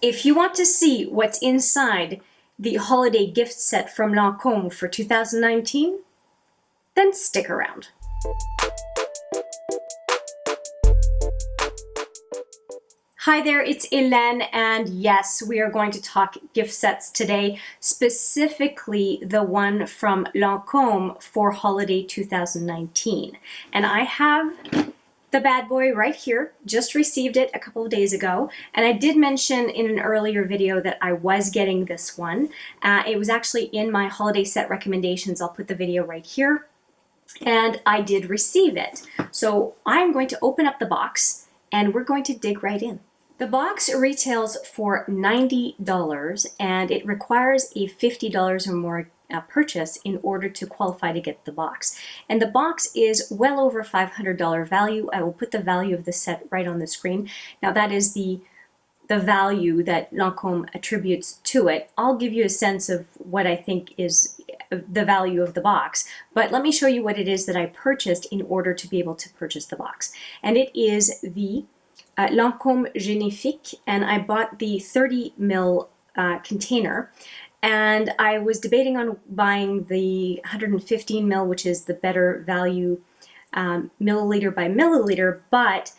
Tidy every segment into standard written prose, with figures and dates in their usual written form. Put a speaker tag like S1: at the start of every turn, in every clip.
S1: If you want to see what's inside the holiday gift set from Lancôme for 2019, then stick around. Hi there, it's Hélène, and yes, we are going to talk gift sets today, specifically the one from Lancôme for holiday 2019. And I have the bad boy right here, just received it a couple of days ago, and I did mention in an earlier video that I was getting this one. It was actually in my holiday set recommendations. I'll put the video right here, and I did receive it. So I'm going to open up the box and we're going to dig right in. The box retails for $90 and it requires a $50 or more purchase in order to qualify to get the box. And the box is well over $500 value. I will put the value of the set right on the screen. Now that is the value that Lancôme attributes to it. I'll give you a sense of what I think is the value of the box, but let me show you what it is that I purchased in order to be able to purchase the box. And it is the Lancôme Génifique, and I bought the 30 ml container, and I was debating on buying the 115 ml, which is the better value milliliter by milliliter, but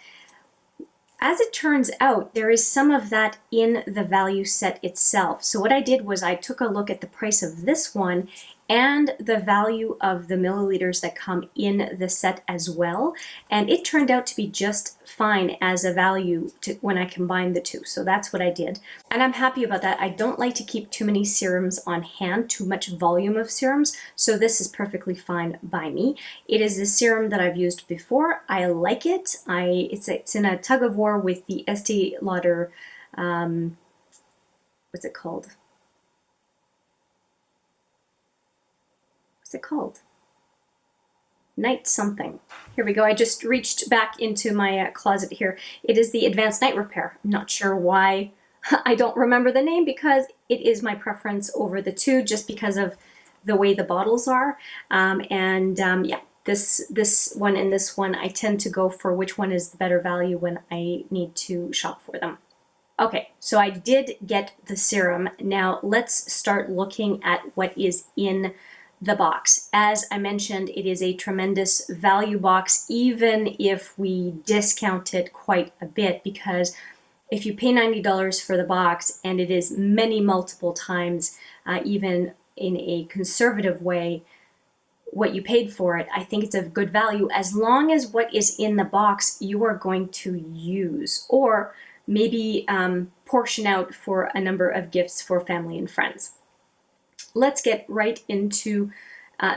S1: as it turns out, there is some of that in the value set itself. So what I did was I took a look at the price of this one and the value of the milliliters that come in the set as well. And it turned out to be just fine as a value when I combined the two. So that's what I did. And I'm happy about that. I don't like to keep too many serums on hand, too much volume of serums. So this is perfectly fine by me. It is a serum that I've used before. I like it. It's in a tug of war with the Estee Lauder, what's it called? What's it called? Night something. Here we go. I just reached back into my closet here. It is the Advanced Night Repair. I'm not sure why I don't remember the name, because it is my preference over the two, just because of the way the bottles are. Yeah, this one and this one, I tend to go for which one is the better value when I need to shop for them. Okay, so I did get the serum. Now let's start looking at what is in the box. As I mentioned, it is a tremendous value box, even if we discount it quite a bit, because if you pay $90 for the box and it is many multiple times, even in a conservative way, what you paid for it, I think it's a good value, as long as what is in the box you are going to use, or maybe portion out for a number of gifts for family and friends. Let's get right into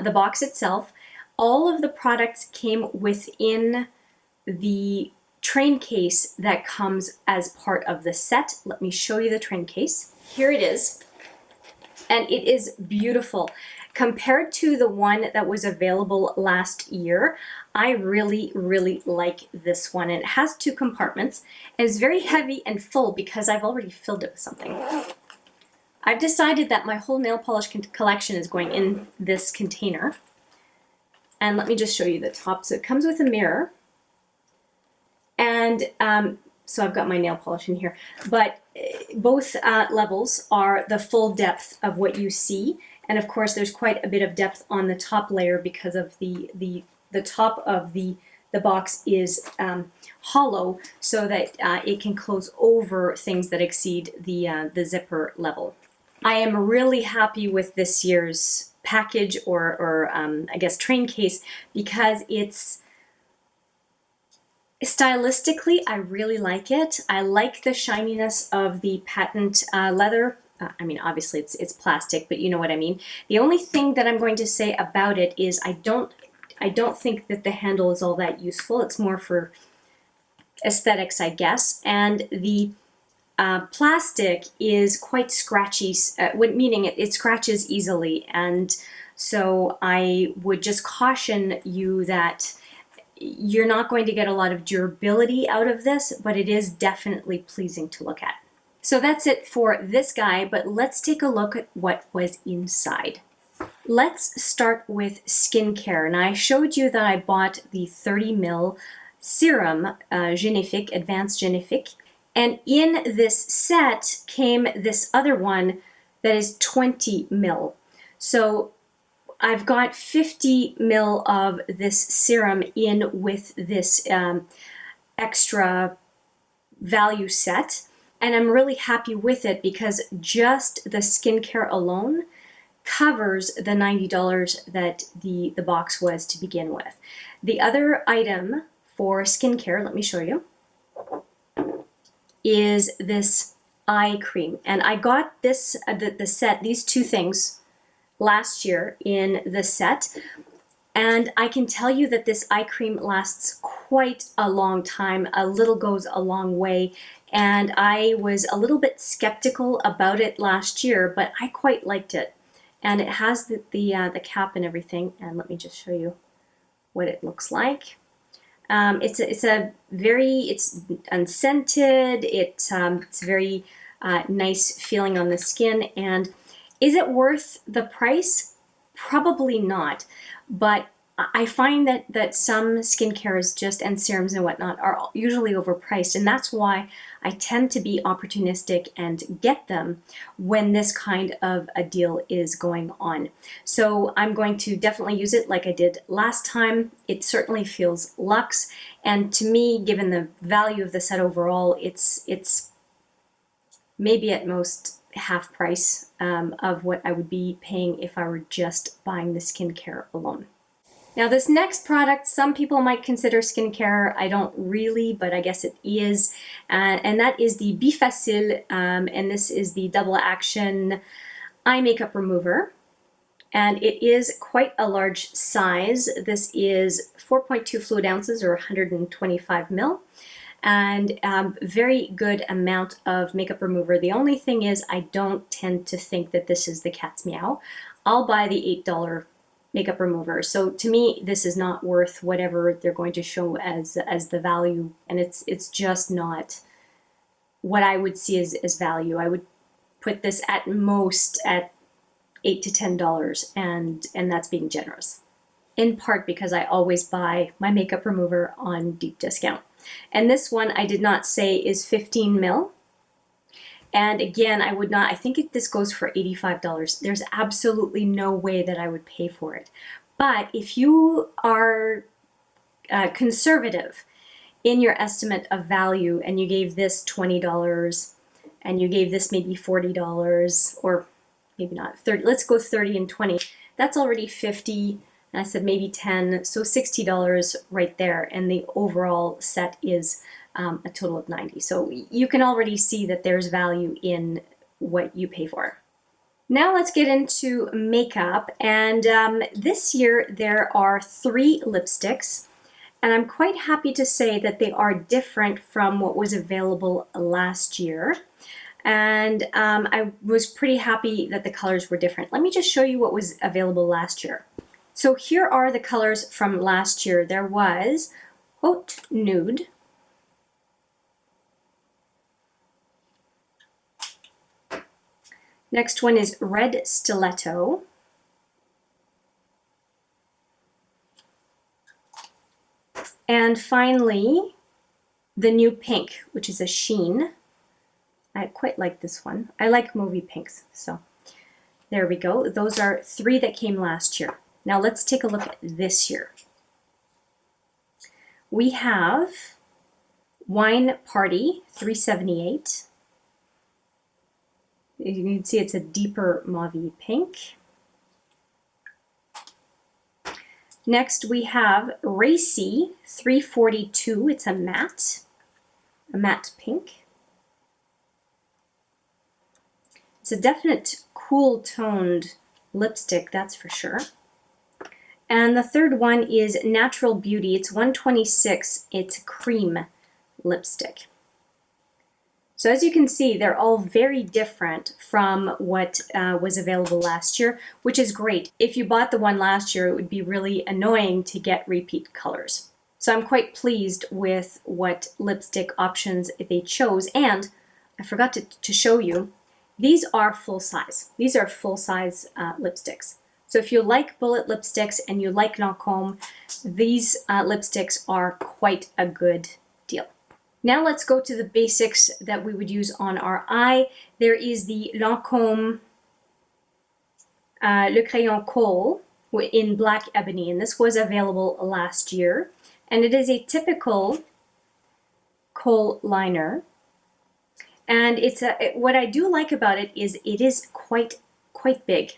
S1: the box itself. All of the products came within the train case that comes as part of the set. Let me show you the train case. Here it is, and it is beautiful. Compared to the one that was available last year, I really, really like this one. And it has two compartments, and it's very heavy and full because I've already filled it with something. I've decided that my whole nail polish collection is going in this container. And let me just show you the top. So it comes with a mirror. And so I've got my nail polish in here. But both levels are the full depth of what you see. And of course, there's quite a bit of depth on the top layer because of the top of the box is hollow, so that it can close over things that exceed the zipper level. I am really happy with this year's package, or I guess train case, because it's stylistically, I really like it. I like the shininess of the patent leather. I mean, obviously it's plastic, but you know what I mean. The only thing that I'm going to say about it is I don't think that the handle is all that useful. It's more for aesthetics, I guess. And the plastic is quite scratchy, meaning it scratches easily. And so I would just caution you that you're not going to get a lot of durability out of this, but it is definitely pleasing to look at. So that's it for this guy, but let's take a look at what was inside. Let's start with skincare. And I showed you that I bought the 30 ml serum, Génifique, Advanced Génifique. And in this set came this other one that is 20 mil. So I've got 50 mil of this serum in with this extra value set. And I'm really happy with it because just the skincare alone covers the $90 that the box was to begin with. The other item for skincare, let me show you, is this eye cream. And I got this, the set, these two things last year in the set. And I can tell you that this eye cream lasts quite a long time. A little goes a long way. And I was a little bit skeptical about it last year, but I quite liked it. And it has the cap and everything. And let me just show you what it looks like. It's unscented. It's very nice feeling on the skin. And is it worth the price? Probably not. But I find that some skincares just and serums and whatnot are usually overpriced, and that's why I tend to be opportunistic and get them when this kind of a deal is going on. So I'm going to definitely use it like I did last time. It certainly feels luxe, and to me, given the value of the set overall, it's maybe at most half price of what I would be paying if I were just buying the skincare alone. Now this next product, some people might consider skincare. I don't really, but I guess it is. And that is the Bi-Facil, and this is the double action eye makeup remover. And it is quite a large size. This is 4.2 fluid ounces or 125 mil. And very good amount of makeup remover. The only thing is I don't tend to think that this is the cat's meow. I'll buy the $8 makeup remover. So to me, this is not worth whatever they're going to show as the value, and it's just not what I would see as value. I would put this at most at $8 to $10, and that's being generous. In part because I always buy my makeup remover on deep discount. And this one I did not say is 15 mil. And again, I would not, I think this goes for $85. There's absolutely no way that I would pay for it. But if you are conservative in your estimate of value and you gave this $20 and you gave this maybe $40 or maybe not 30, let's go 30 and 20, that's already 50. And I said maybe 10, so $60 right there. And the overall set is a total of 90. So you can already see that there's value in what you pay for. Now let's get into makeup. And this year there are 3 lipsticks. And I'm quite happy to say that they are different from what was available last year. And I was pretty happy that the colors were different. Let me just show you what was available last year. So here are the colors from last year. There was Haute Nude, next one is Red Stiletto, and finally the new pink, which is a sheen. I quite like this one. I like movie pinks, so there we go. Those are 3 that came last year. Now let's take a look at this year. We have Wine Party 378. You can see it's a deeper mauve pink. Next we have Racy 342. It's a matte pink. It's a definite cool toned lipstick, that's for sure. And the third one is Natural Beauty. It's 126. It's a cream lipstick. So as you can see, they're all very different from what was available last year, which is great. If you bought the one last year, it would be really annoying to get repeat colors. So I'm quite pleased with what lipstick options they chose. And I forgot to show you, these are full size. These are full size lipsticks. So if you like bullet lipsticks and you like Lancôme, these lipsticks are quite a good deal. Now let's go to the basics that we would use on our eye. There is the Lancôme Le Crayon Khol in black ebony, and this was available last year. And it is a typical kohl liner. And what I do like about it is it is quite big.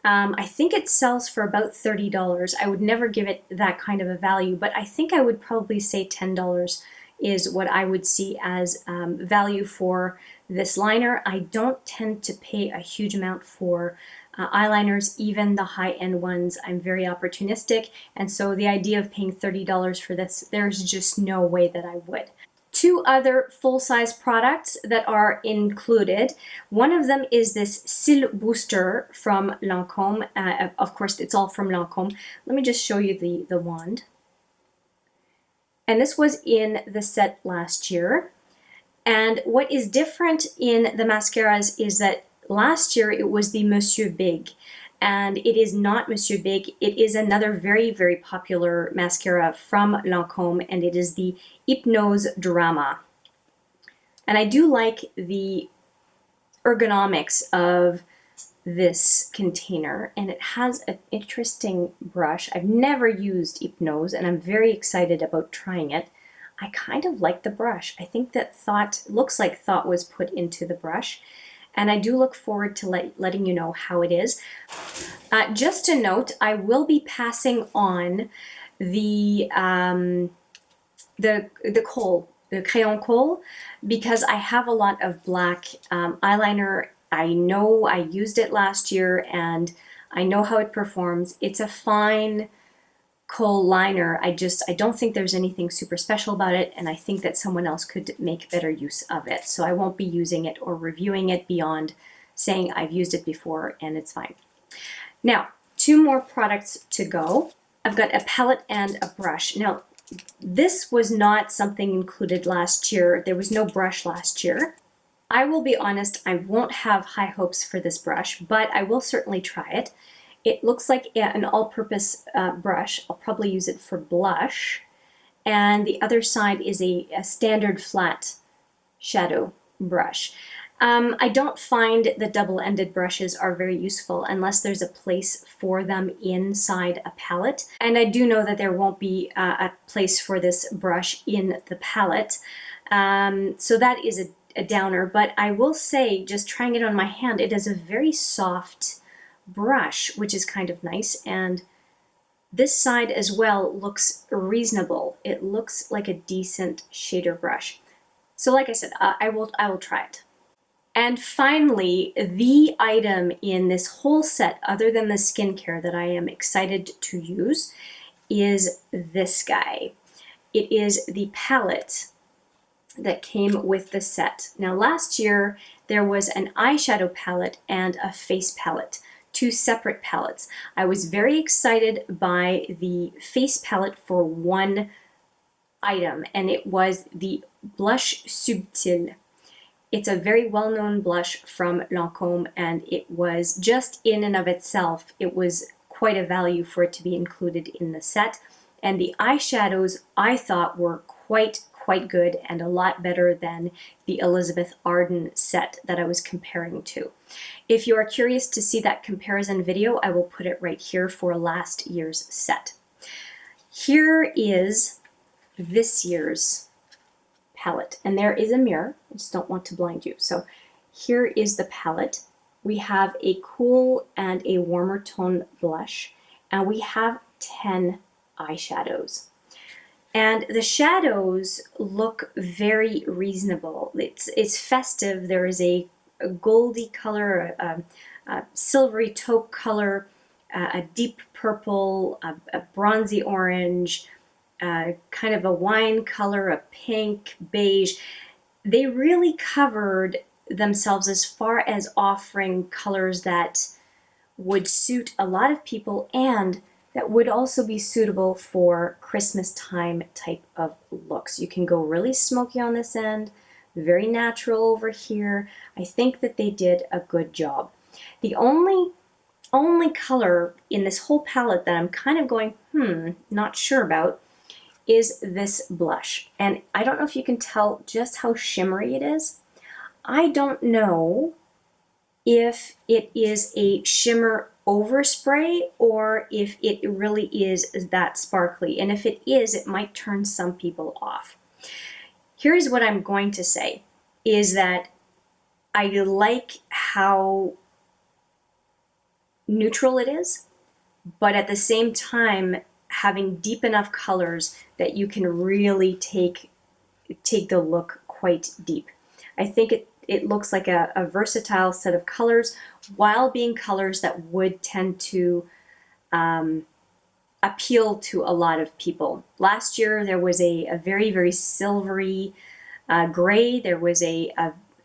S1: I think it sells for about $30. I would never give it that kind of a value, but I think I would probably say $10 is what I would see as value for this liner. I don't tend to pay a huge amount for eyeliners, even the high-end ones. I'm very opportunistic, and so the idea of paying $30 for this, there's just no way that I would. Two other full-size products that are included. One of them is this Cils Booster from Lancome. Of course, it's all from Lancome. Let me just show you the wand. And this was in the set last year. And what is different in the mascaras is that last year it was the Monsieur Big, and it is not Monsieur Big. It is another very, very popular mascara from Lancome, and it is the Hypnose Drama. And I do like the ergonomics of this container, and it has an interesting brush. I've never used Hypnose, and I'm very excited about trying it. I kind of like the brush. I think that looks like thought was put into the brush. And I do look forward to letting you know how it is. Just a note, I will be passing on the Khol, the Crayon Khol, because I have a lot of black eyeliner. I know I used it last year and I know how it performs. It's a fine kohl liner. I don't think there's anything super special about it, and I think that someone else could make better use of it. So I won't be using it or reviewing it beyond saying I've used it before and it's fine. Now, two more products to go. I've got a palette and a brush. Now, this was not something included last year. There was no brush last year. I will be honest, I won't have high hopes for this brush, but I will certainly try it. It looks like an all-purpose brush. I'll probably use it for blush. And the other side is a standard flat shadow brush. I don't find the double-ended brushes are very useful unless there's a place for them inside a palette. And I do know that there won't be a place for this brush in the palette. So that is a downer. But I will say, just trying it on my hand, it is a very soft brush, which is kind of nice, and this side as well looks reasonable. It looks like a decent shader brush. So like I said, I will try it. And finally, the item in this whole set, other than the skincare that I am excited to use, is this guy. It is the palette that came with the set. Now last year there was an eyeshadow palette and a face palette. Two separate palettes. I was very excited by the face palette for one item, and it was the Blush Subtil. It's a very well-known blush from Lancome, and it was just in and of itself, it was quite a value for it to be included in the set. And the eyeshadows I thought were quite good and a lot better than the Elizabeth Arden set that I was comparing to. If you are curious to see that comparison video, I will put it right here for last year's set. Here is this year's palette, and there is a mirror. I just don't want to blind you. So here is the palette. We have a cool and a warmer tone blush, and we have 10 eyeshadows. And the shadows look very reasonable. It's festive. There is a goldy color, a silvery taupe color, a deep purple, a bronzy orange, kind of a wine color, a pink, beige. They really covered themselves as far as offering colors that would suit a lot of people and that would also be suitable for Christmas time type of looks. You can go really smoky on this end, very natural over here. I think that they did a good job. The only color in this whole palette that I'm kind of going, not sure about is this blush. And I don't know if you can tell just how shimmery it is. I don't know if it is a shimmer overspray or if it really is that sparkly. And if it is, it might turn some people off. Here's what I'm going to say, is that I like how neutral it is, but at the same time, having deep enough colors that you can really take the look quite deep. I think it looks like a versatile set of colors while being colors that would tend to appeal to a lot of people. Last year there was a very, very silvery gray, there was a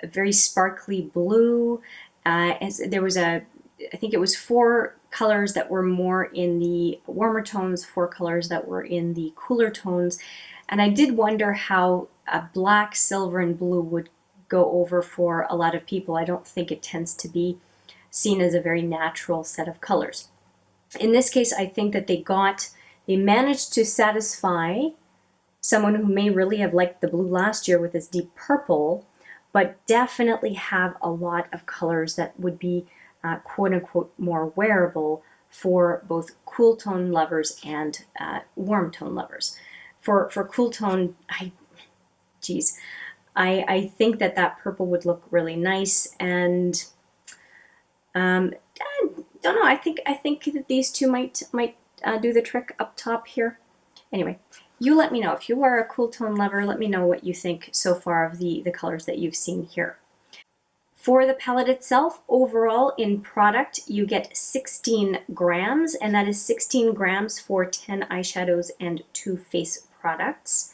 S1: very sparkly blue, there was I think it was 4 colors that were more in the warmer tones, 4 colors that were in the cooler tones. And I did wonder how black, silver, and blue would go over for a lot of people. I don't think it tends to be seen as a very natural set of colors. In this case, I think that they managed to satisfy someone who may really have liked the blue last year with this deep purple, but definitely have a lot of colors that would be quote-unquote more wearable for both cool tone lovers and warm tone lovers. For cool tone, I think that purple would look really nice, and I don't know. I think that these two might do the trick up top here. Anyway, you let me know if you are a cool tone lover. Let me know what you think so far of the colors that you've seen here. For the palette itself, overall in product, you get 16 grams, and that is 16 grams for 10 eyeshadows and 2 face products.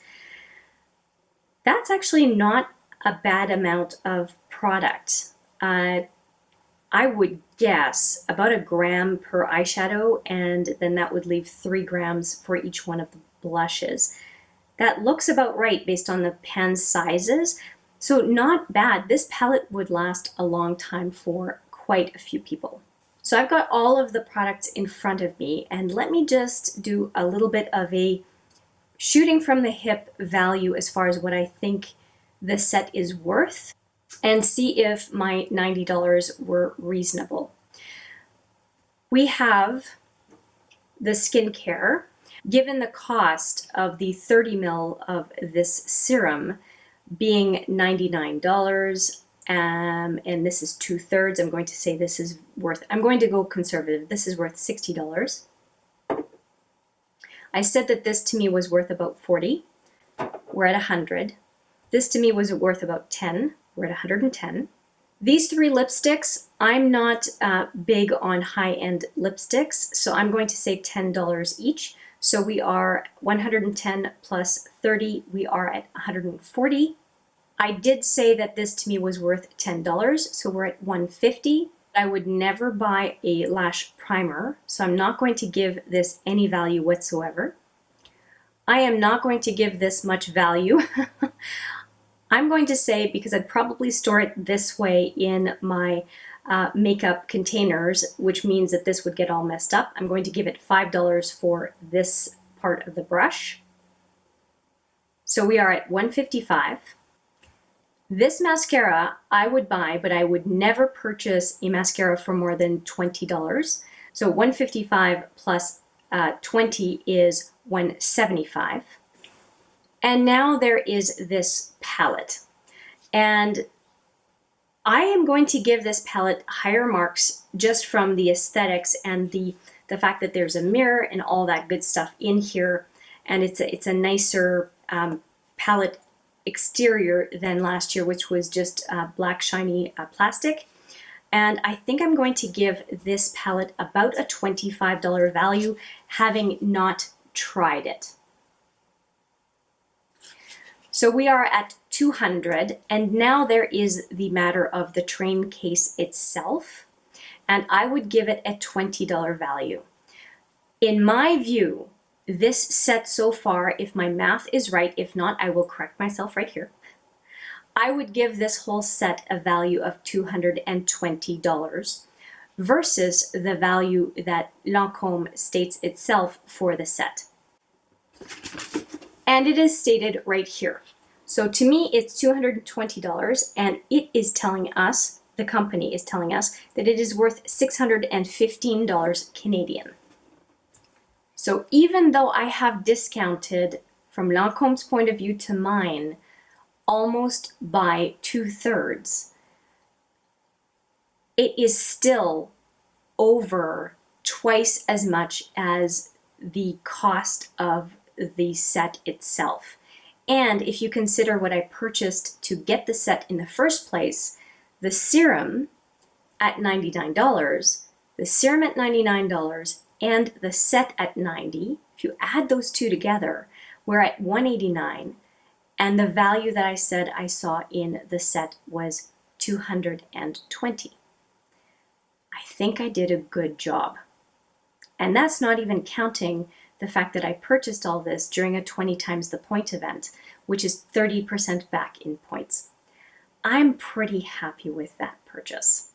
S1: That's actually not a bad amount of product. I would guess about 1 gram per eyeshadow, and then that would leave 3 grams for each one of the blushes. That looks about right based on the pen sizes. So not bad. This palette would last a long time for quite a few people. So I've got all of the products in front of me, and let me just do a little bit of a shooting from the hip value as far as what I think the set is worth, and see if my $90 were reasonable. We have the skincare. Given the cost of the 30 ml of this serum being $99, and this is 2/3, I'm going to say this is worth, I'm going to go conservative, this is worth $60. I said that this to me was worth about 40. We're at 100. This to me was worth about 10. We're at 110. These 3 lipsticks, I'm not big on high-end lipsticks, so I'm going to say $10 each. So we are 110 plus 30, we are at 140. I did say that this to me was worth $10, so we're at 150. I would never buy a lash primer, so I'm not going to give this any value whatsoever. I am not going to give this much value. I'm going to say, because I'd probably store it this way in my makeup containers, which means that this would get all messed up, I'm going to give it $5 for this part of the brush. So we are at 155. This mascara I would buy, but I would never purchase a mascara for more than $20. So 155 plus 20 is 175. And now there is this palette. And I am going to give this palette higher marks just from the aesthetics and the fact that there's a mirror and all that good stuff in here. And it's a nicer palette exterior than last year, which was just black shiny plastic. And I think I'm going to give this palette about a $25 value, having not tried it. So we are at 200, and now there is the matter of the train case itself, and I would give it a $20 value. In my view, this set so far, if my math is right, if not, I will correct myself right here, I would give this whole set a value of $220 versus the value that Lancome states itself for the set. And it is stated right here. So to me, it's $220, and it is telling us, the company is telling us, that it is worth $615 Canadian. So even though I have discounted from Lancome's point of view to mine almost by 2/3, it is still over twice as much as the cost of the set itself. And if you consider what I purchased to get the set in the first place, the serum at $99, the serum at $99, and the set at $90, if you add those two together, we're at $189, and the value that I said I saw in the set was $220. I think I did a good job. And that's not even counting the fact that I purchased all this during a 20 times the point event, which is 30% back in points. I'm pretty happy with that purchase.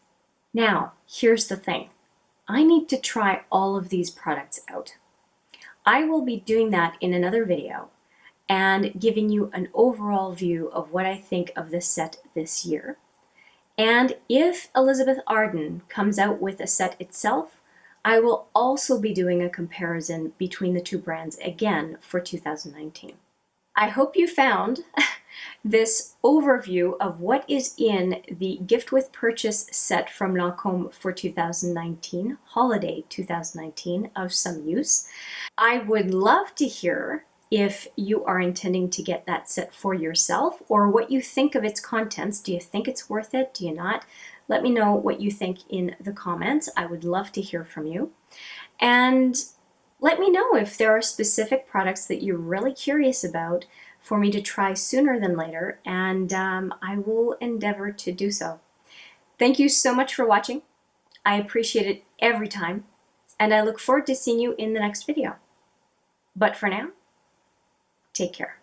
S1: Now, here's the thing. I need to try all of these products out. I will be doing that in another video and giving you an overall view of what I think of this set this year. And if Elizabeth Arden comes out with a set itself, I will also be doing a comparison between the two brands again for 2019. I hope you found this overview of what is in the gift with purchase set from Lancome for 2019, holiday 2019, of some use. I would love to hear if you are intending to get that set for yourself, or what you think of its contents. Do you think it's worth it? Do you not? Let me know what you think in the comments. I would love to hear from you. And let me know if there are specific products that you're really curious about for me to try sooner than later, and I will endeavor to do so. Thank you so much for watching. I appreciate it every time, and I look forward to seeing you in the next video. But for now, take care.